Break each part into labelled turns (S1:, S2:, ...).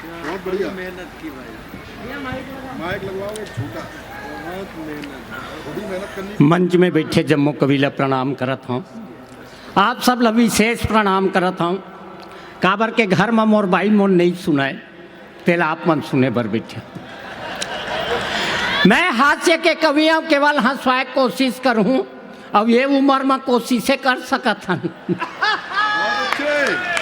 S1: बहुत बढ़िया
S2: मेहनत की भाई,
S1: माइक लगवाओगे झूठा
S2: बहुत मेहनत।
S1: थोड़ी मेहनत करनी
S3: मंच में बैठे जम्मू कबीला प्रणाम करत हूँ। आप सब ला विशेष प्रणाम करत हूँ। काबर के घर में मोर भाई मोर नहीं सुनाए, तेला आप मन सुने बर बैठे। मैं हास्य के कवियों केवल हंसवाए कोशिश करूँ, अब ये उम्र में कोशिशें कर सकत हन।
S1: बहुत अच्छे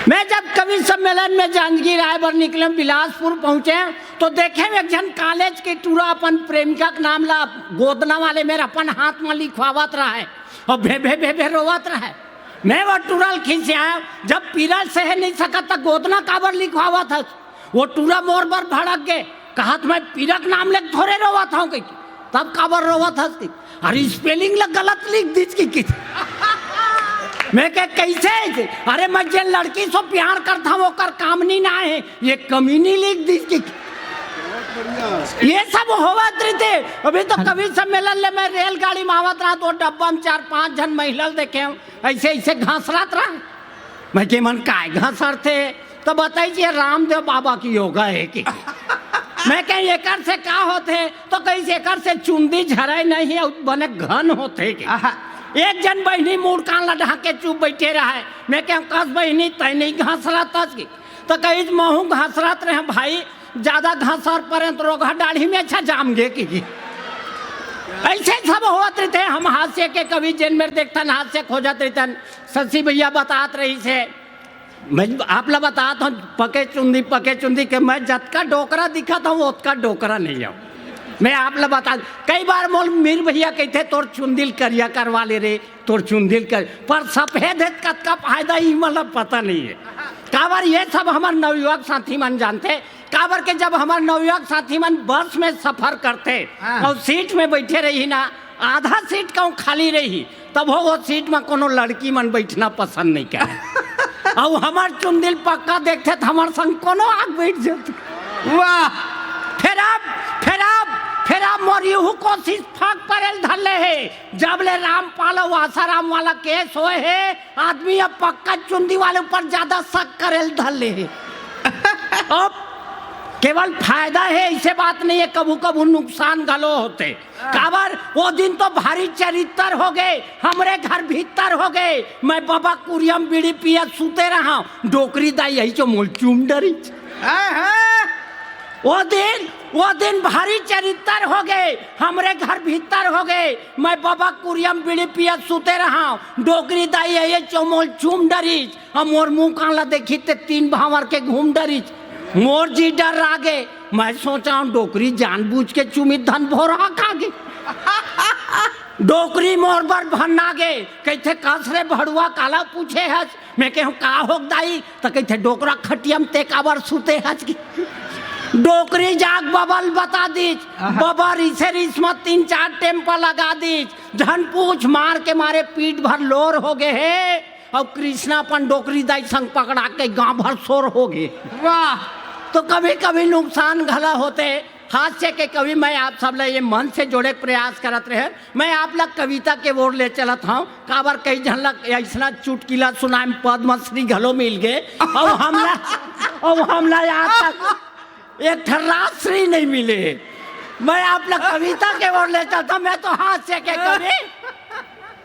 S3: मैं जब कवि सम्मेलन में जांजगीर राय बर निकले, बिलासपुर पहुंचे तो देखे एक जन कॉलेज के टूरा अपन प्रेमिका के नाम ला गोदना वाले मेरे अपन हाथ में लिखवावत रहा है और भे भे भे भे रोवत रहा है। मैं वो टूरल खींच आया, जब पीरा सह नहीं सका तो गोदना काबर लिखवावा था। वो टूरा मोर बर भड़क गए, कहा मैं पीरा के नाम ले थोड़े रोवा था कहीं, तब काबर रोवा था। अरे स्पेलिंग ला गलत लिख दीज की मैं कह कैसे, अरे मैं जिन लड़की से प्यार करता हूँ वो कर काम नहीं ना है, ये कमीनी लिख दी की। ये सब होवत रहते। अभी तो कवि सम्मेलन ले मैं रेलगाड़ी में आवत रहा तो डब्बा में 4-5 जन महिला देखे हूँ ऐसे ऐसे घासरत रहा। मैं के मन काय घासर थे तो बताइए रामदेव बाबा की योगा है कि मैं कहीं एकर से का होते तो कहीं एकर से चुंदी झराई नहीं बने घन होते के। एक जन बहनी मूड कान लड़ा के चुप बैठे रहा है। मैं क्या कस बहनी तय नहीं घासरत की तो कहीं महू घासरत रहे भाई, ज्यादा घासर पड़े तो रोगा दाढ़ी में अच्छा जाम गे की। ऐसे सब होत रहते। हम हास्य के कवि जिन में देखतन हास्य खोजत रहतन। शशि भैया बतात रही से, मैं आप ला बतात हूँ पके चुंदी के मैं जतका डोकरा दिखा था वो उतका डोकरा नहीं आऊ। मैं आप ला बता, कई बार मोल मीर भैया कहते तोर चुंदिल करिया करवा ले रे, तोर चुंदिल कर, पर सफेद है का फायदा ही मतलब पता नहीं है। काबर ये सब हमारे नवयुवक साथी मन जानते। काबर के जब हमारे नवयुवक साथी मन बस में सफर करते और सीट में बैठे रही ना, आधा सीट कहूँ खाली रही, तब वो सीट में कोनो लड़की मन बैठना पसंद नहीं करे और हमार चुंदिल पक्का देखते तो हमारे संग कोनो आग बैठ जाते। वाह, फिर आप मोर यूं कोशिश फाक परेल धले है। जब ले रामपाल आसाराम वाला केस होए है, आदमी अब पक्का चुंदी वाले ऊपर ज्यादा शक करेल धले है। अब केवल फायदा है ऐसे बात नहीं है, कभू कभू नुकसान गलो होते। काबर वो दिन तो भारी चरित्र हो गए, हमरे घर भीतर हो गए। मैं बाबा कुरियम बीड़ी पिया सूते रहा, डोकरी दाई यही जो मोल चूम डरी। वो दिन भारी चरित्र हो गए, हमरे घर भीतर हो गए। मैं बाबा कुरियम बीड़ी पिया सूते रहा, डोकरी दाई ये चोमोल चूम डरीज। और मोर मुंह काला देखी ते 3 भावर के घूम डरीज। मोर जी डर आगे, मैं सोचा हूँ डोकरी जानबूझ के चुमी धन भोरा खागे। डोकरी मोर बर भन्ना गे, कहते कसरे भड़ुआ काला पूछे हज। मैं कहूँ का हो दाई तो कहते डोकरा खटियम ते काबर सूते हज की। डोकरी जाग बबल बता दीज, बबर इसे रिश्मत 3-4 टेम्पा लगा दीज। धन पूछ मार के मारे पीठ भर लोर हो गए है और कृष्णा अपन डोकरी दाई संग पकड़ा के गांव भर शोर हो गए। वाह, तो कभी कभी नुकसान घला होते। हास्य के कवि मैं आप सब ले ये मन से जोड़े प्रयास करत रहे। मैं आप लग कविता के ओर ले चलत हूँ। काबर कई झलक ऐसा चुटकिला सुनाए पद्मश्री घलो मिल गए और हमला यहाँ तक एक ठर्राश्री नहीं मिले। मैं आप लोग कविता के ओर ले चलता। मैं तो हास्य के कवि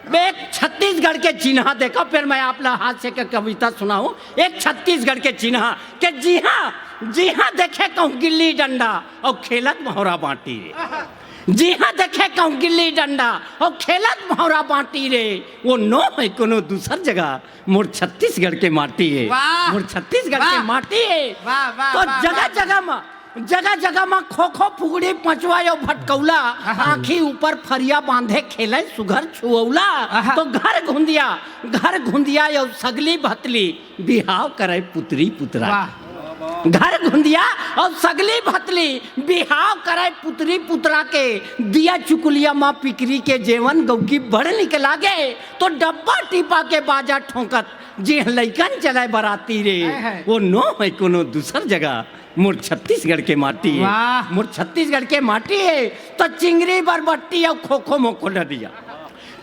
S3: मैं एक छत्तीसगढ़ के चिन्ह देखा, फिर मैं आप लोग हास्य के कविता सुनाऊं। एक छत्तीसगढ़ के चिन्ह के जी हाँ देखे कहूँ गिल्ली डंडा और खेलत मोहरा बांटी रे। जी हाँ देखे कहूँ गिल्ली डंडा और खेलत मोहरा बांटी रे। वो नो है कोनो दूसर जगह, मोर छत्तीसगढ़ के माटी है, मोर छत्तीसगढ़ के माटी है। तो जगह जगह में खो खो फुगड़ी पचवा यो भटकौला, आँखी ऊपर फरिया बांधे खेले सुघर छुऔला। तो घर घुंदिया यो सगली भतली बिहाव करे पुत्री पुतरा। घर घुंदिया और सगली भतली बिहाव करे पुत्री पुतरा के। दिया चुकुलिया माँ पिकरी के जेवन गौकी बड़ निकला गे। तो डब्बा टिपा के बाजा ठोकत जी लैकन चलाए बराती रे। वो नो है कोनो दूसर जगह, मोर छत्तीसगढ़ के माटी है, मोर छत्तीसगढ़ के माटी है। तो चिंगरी बरबट्टी और खो खो मोको डरिया।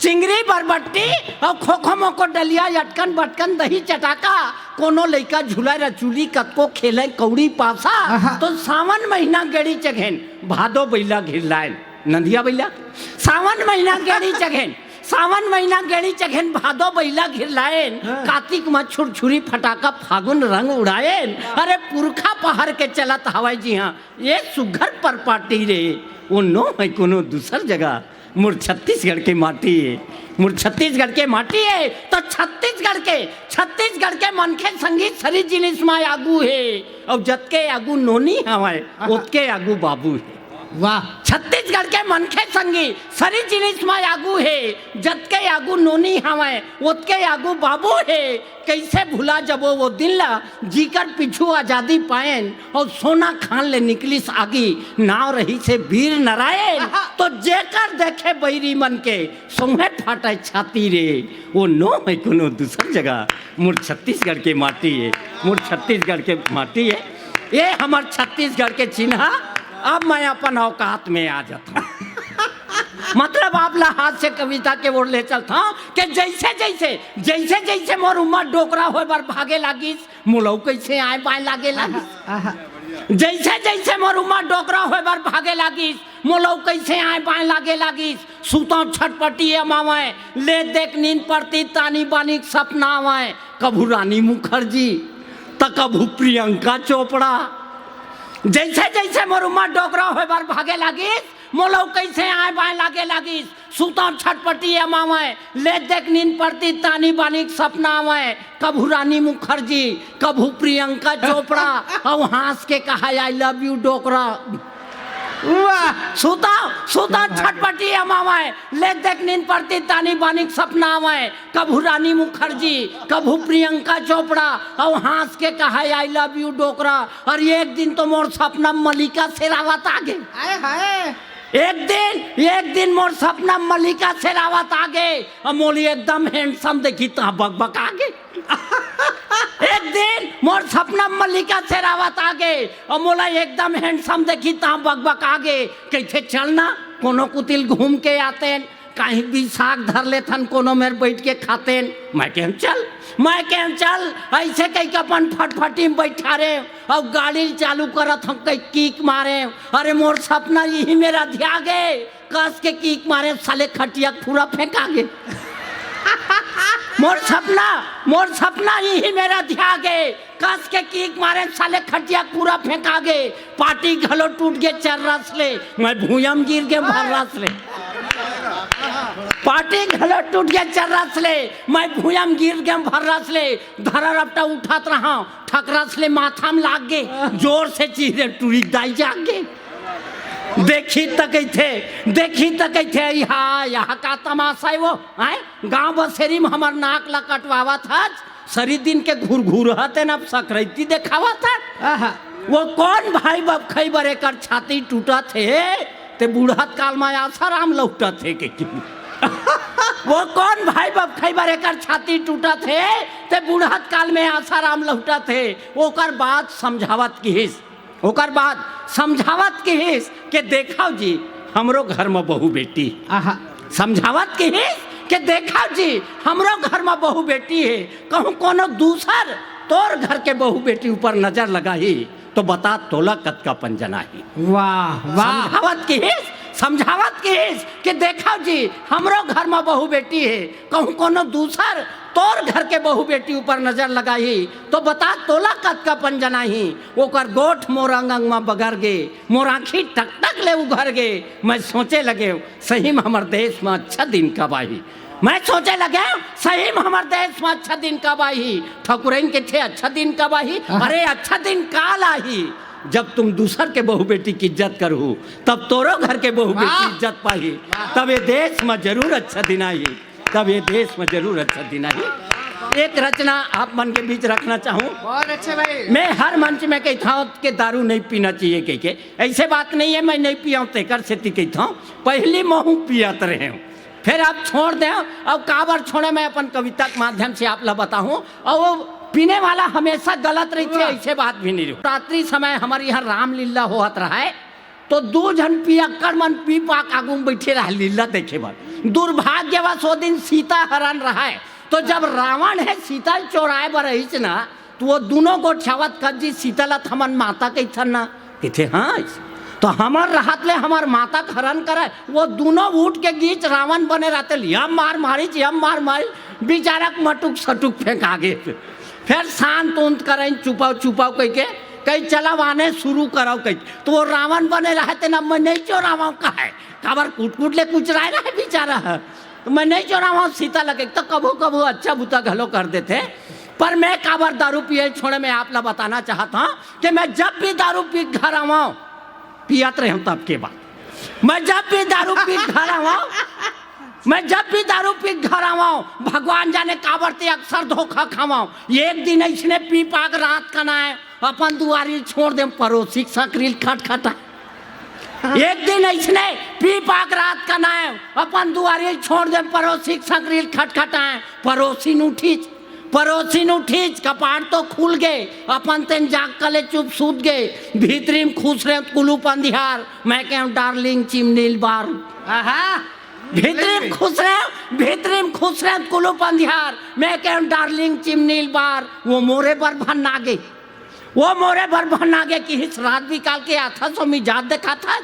S3: चिंगरी बरबट्टी और खोखो मोको डलिया अटकन बटकन दही चटाका कोनो लइका झूला रचूली कतको खेले कौड़ी पासा तो सावन महीना गेड़ी चघेन भादो बैला घिरलायन नंदिया बैला सावन महीना गेड़ी चघेन सावन महीना गेड़ी चघेन भादो बैला घिरलायन कार्तिक में छुरछुरी फटाका फागुन रंग उड़ायन अरे पुरखा पहाड़ के चलत हवाई जी हाँ ये सुघर पर पार्टी रे वो नो है कोनो दूसर जगह मुर छत्तीसगढ़ के माटी है मुर छत्तीसगढ़ के माटी है तो छत्तीसगढ़ के मनखे संगीत सरी जिनिस में आगू है और जतके आगू नोनी हवाए उतके आगू बाबू है वाह छत्तीसगढ़ के मनखे संगीत सरी जिनिस में आगू है जतके आगू नोनी हवाए उतके आगू बाबू है कैसे भुला जबो वो दिन ला जीकर पिछू आजादी पाएन और सोना खान ले निकलिस आगी नाव रही से वीर नारायण तो जेकर देखे बैरी मन के सोहे फाटे छाती रे वो नो है कोनो दूसर जगह मुर छत्तीसगढ़ के माटी है मुर छत्तीसगढ़ के माटी है ये हमार छत्तीसगढ़ के चिन्ह अब मैं अपन औकात में आ जाता हूँ मतलब आप हाथ से कविता के ओर ले चलता हूँ कि जैसे मोर उम्र डोकरा हो बार भागे लागिस मुलौ कैसे आए बाएं लागे लागिस जैसे मोर उम्र डोकरा हो बार भागे लागिस मोलौ कैसे आए बाएं लागे लागिस सुतो छटपटी मावे ले देख नींद पड़ती तानी बानी सपना आवे कभू रानी मुखर्जी तो कभू प्रियंका चोपड़ा जैसे मोर उम्र डोकरा हो बार भागे लागिस मोलौ कैसे आए बाएं लागे लागिस सुतो छटपटी मावे ले देख नींद पड़ती तानी बानी सपना आवे कभू रानी मुखर्जी कभू प्रियंका चोपड़ा और हंस के कहा आई लव यू डोकरा वाह सुता छटपटी मावे ले देख नींद पड़ती तानी बानी सपना आवे कभू रानी मुखर्जी कभू प्रियंका चोपड़ा और हंस के कहा आई लव यू डोकरा और एक दिन तो मोर सपना मलिका शेरावत आगे एक दिन मोर सपना मलिका शेरावत आगे और मोली एकदम हैंडसम देखी तो बकबक आगे एक दिन मोर सपना मलिका शेरावत आगे और मोला एकदम हैंडसम देखी तो बकबक आगे कैसे चलना कोनो कुतिल घूम के आते कहीं भी साग धर लेथन कोनो मेर बैठ के खाते मैं केम चल ऐसे कहीं अपन फटफटी में बैठा रे और गाड़ी चालू करत हम कहीं कीक मारे अरे मोर सपना यही मेरा ध्यागे कस के कीक मारे साले खटिया पूरा फेंका गे मोर सपना यही मेरा ध्यागे कस के कीक मारे साले खटिया पूरा फेंका गे पार्टी घलो टूट गे चर रस ले मैं भूयम गिर के भर रस ले पार्टी घलो टूट गया चर्रस ले मैं भूयम गिर गया भर्रस ले धरा रपटा उठात रहा ठकरस ले माथा में लाग गे जोर से चीरे टूरी दाई जाग गे देखी तक थे यहाँ का तमाशा है वो आए गांव बसेरी में हमार नाक ला कटवावा था सरी दिन के घूर हते ना सकरैती देखावा था वो कौन भाई बाप खई बरे कर छाती टूटा थे ते बूढ़त काल में आसाराम लौटा थे के वो कौन भाई बाप खई बरे कर छाती टूटा थे ते बूढ़त काल में आसाराम लौटा थे ओकर बाद समझावत की हिस के देखाओ जी हमरो घर में बहू बेटी समझावत की हिस के देखाओ जी हमरो घर में बहू बेटी है कहूँ कोनो दूसर तोर घर के बहू बेटी ऊपर नजर लगाई तो बता तोला कत का पंजना ही वाह समझावत की हिस के देखाओ जी हमरो घर में बहू बेटी है कहूँ कोनो दूसर तोर घर के बहू बेटी ऊपर नजर लगाई तो बता तोला कत का पंजना ही ओकर गोठ मोर अंग में बगर गे मोर आँखी टक ले उघर गे मैं सोचे लगे सही में हमारे देश में अच्छा दिन कब आई मैं सोचे लगे सही में हमारे देश में अच्छा दिन कब आई ठकुरैन के थे अच्छा दिन कब आई अरे अच्छा दिन काल आई जब तुम दूसर के बहू बेटी की इज्जत करू तब तोरो घर के बहू बेटी इज्जत पाई तब ये देश में जरूर अच्छा दिन आई एक रचना आप मन के बीच रखना चाहूँ
S2: बहुत अच्छे भाई
S3: मैं हर मंच में कहता हूँ कि दारू नहीं पीना चाहिए कह के ऐसे बात नहीं है मैं नहीं पिया हूँ तेकर से कहता हूँ पहली महू पियात रहे हूँ फिर आप छोड़ दें अब काबर छोड़े मैं अपन कविता के माध्यम से आप ला बताऊँ और वो पीने वाला हमेशा गलत रही थी ऐसे बात भी नहीं रही रात्रि समय हमारे यहाँ रामलीला होत रहा है तो दो जन पियक्कड़ मन पी पाक आगू में बैठे रहा लीला देखे बर। दुर्भाग्यवश वो दिन सीता हरण रहा है, तो जब रावण है सीता चोराए बर रही ना, तो वो दोनों को छावत कर जी सीता लत हमन माता के थन ना किथे। हाँ तो हमार राहत ले हमार माता का हरण करे, वो दोनों उठ के गीच रावण बने रहते, यम मार मारी यम मार मारी, बेचारा मटुक सटुक फेंक आगे। फिर शांत उंत करें चुपाओ चुपाओ कह के कहीं चलावाने शुरू कराओ कहीं, तो वो रावण बने रहते ना, मैं नहीं चोरावा का है काबर कूट कूट ले कुछ रहा है बेचारा है, मैं नहीं चोरावा सीता लगे। तो कभू कभू अच्छा बुता घलो कर देते, पर मैं काबर दारू पिए छोड़े में आप ला बताना चाहता हूँ कि मैं जब भी दारू पी घर आवा पियात रहे हूँ, तब के बाद मैं जब भी दारू पी घर आवा, मैं जब भी दारू पी घर आवाऊं भगवान जाने काबरते अक्सर धोखा खावाऊं। एक दिन ऐसने पी पाक रात का ना है अपन दुआरी छोड़ दे पड़ोसी सकरील खटखटा। एक दिन ऐसने पी पाक रात का ना है अपन दुआरी छोड़ दे पड़ोसी सकरील खटखटाए। पड़ोसी नु ठीच कपाट तो खुल गए, अपन तेन जाग कले चुप सूत गए, भीतरी में खुश रहे कुलूप अंधियार, मैं कहूँ डार्लिंग चिमनील बार। भीतरी में खुश रहे कुलूप अंधियार, मैं कहूँ डार्लिंग चिमनील बार। वो मोरे पर भन्नागे कि इस रात भी काल के आता सो मिजाज देखा था,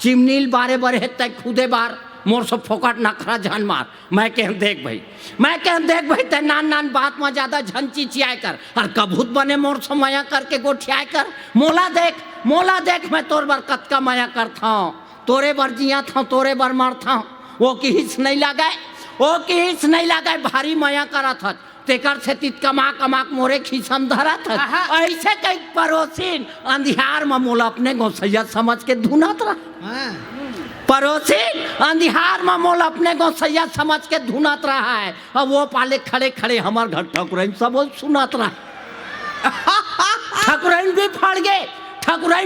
S3: चिमनील बारे बारे तय खुदे बार मोर सो फोकट नखरा झन मार। मैं कहूँ देख भाई ते नान नान बात में ज्यादा झन चिचियाए कर, और कबूत बने मोर सो माया करके गोठियाए कर। मोला देख मैं तोर बर कतका माया करता हूँ, तोरे बर जिया था तोरे बर मरता हूँ। वो कि हिच नहीं लगाए भारी माया करा था, तेकर से तित कमा मोरे खींचम धरा था। ऐसे कई पड़ोसी अंधियार में मोला अपने गोसैया समझ के धुनत रहा, पड़ोसी अंधियार में मोला अपने गोसैया समझ के धुनत रहा है। अब वो पाले खड़े खड़े हमार घर ठकुराइन सब सुनत रहा, ठकुराइन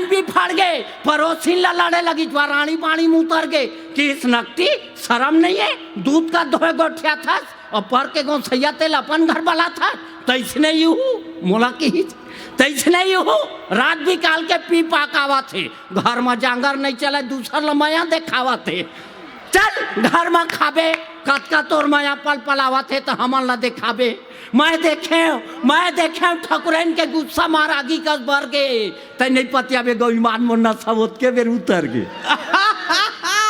S3: भी फड़ गए, पड़ोसी ला लड़े लगी, रानी पानी मुँह उतर गए कि इस नकटी शर्म नहीं है, दूध का दोहे गोठिया था और पर के गोसैया तेल अपन घर वाला था। तैसने यू मोला की तैसने यू रात भी काल के पी पाकावा थे, घर में जांगर नहीं चले दूसर लमया देखावा थे। चल घर में खाबे कतका तोर माया पल पलावा थे तो हमन ला देखाबे। मैं देखे ठकुरैन के गुस्सा मार आगी कस भर गए, तै नहीं पतिया बे गोईमान मुन्ना सबोत के बेर उतर गए।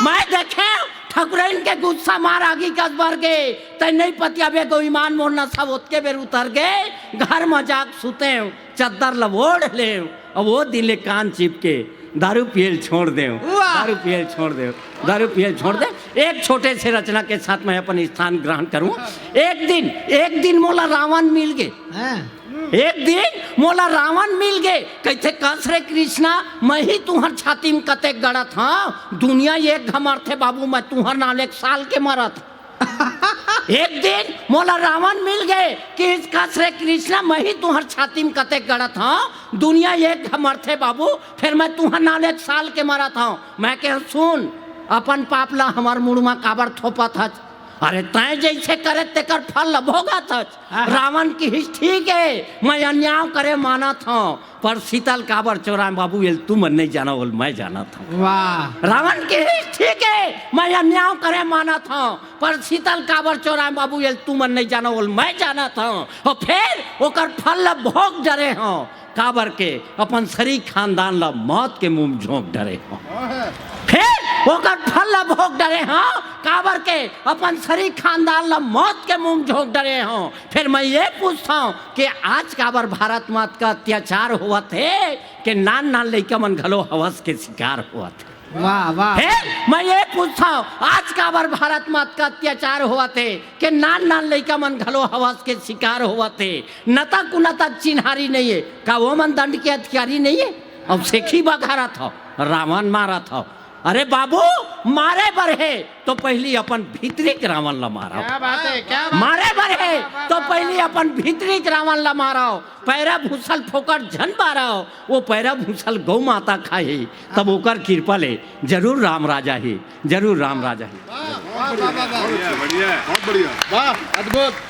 S3: मैं देखे ठकुरैन के गुस्सा मार आगी कस भर गए, तै नहीं पतिया बे गोईमान मुन्ना सबोत के बेर उतर गए। घर में जाग सुते चद्दर लबोड़ ले, और वो दिले कान चिपके दारू पियल छोड़ दे। एक छोटे से रचना के साथ मैं अपन स्थान ग्रहण करूं। एक दिन मोला रावण मिल गए, कहते कस रे कृष्णा मैं ही तुहर छाती में कते गड़त हाँ, दुनिया एक घमर थे बाबू मैं तुहर नाल 1 साल के मरत। एक दिन मोला रावण मिल गए कि इसका श्री कृष्णा मैं ही तुहर छाती में कते गड़त हाँ, दुनिया एक घमर थे बाबू फिर मैं तुहर नाल 1 साल के मरत हूँ। मैं कह सुन अपन पापला हमार मुड़मा काबर थोपत हच, अरे तय जैसे करे तेकर फल भोगत हच। रावण की हिच ठीक है मैं अन्याय करे मानत हूँ, पर शीतल काबर चोरा बाबू ये तुम नहीं जाना बोल मैं जाना था। वाह रावण की हिच ठीक है मैं अन्याय करे मानत हूँ, पर शीतल काबर चोरा बाबू ये तुम नहीं जाना बोल मैं जाना था। और फिर ओकर फल भोग डरे हूँ काबर के अपन शरीर खानदान ला मौत के मुंह झोंक डरे हूँ। फिर ओकर फल भोग डरे हाँ काबर के अपन शरीर खानदान ला मौत के मुंह झोंक डरे हूँ। फिर मैं ये पूछता हूँ कि आज काबर भारत मात का अत्याचार हुआ थे कि नान नान लइका मन घलो हवस के शिकार हुआ थे। वाह वाह। फिर मैं ये पूछता हूँ आज काबर भारत मात का अत्याचार हुआ थे कि नान नान लइका मन घलो हवस के शिकार हुआ थे। नता कुनता चिन्हारी नहीं है का वो मन दंड के अधिकारी नहीं है, अब सेखी बघारा था रावण मारा था। अरे बाबू मारे बर है तो पहली अपन भीतरी के रावण ला मारा, क्या बात है, क्या बात मारे बर है तो पहली अपन भीतरी के रावण ला मारा। पैरा भूसल फोकर झन मारा, वो पैरा भूसल गौ माता खाए तब ओकर कृपा ले जरूर राम राजा ही, जरूर राम राजा ही।
S1: बढ़िया बहुत बढ़िया वाह अद्भुत।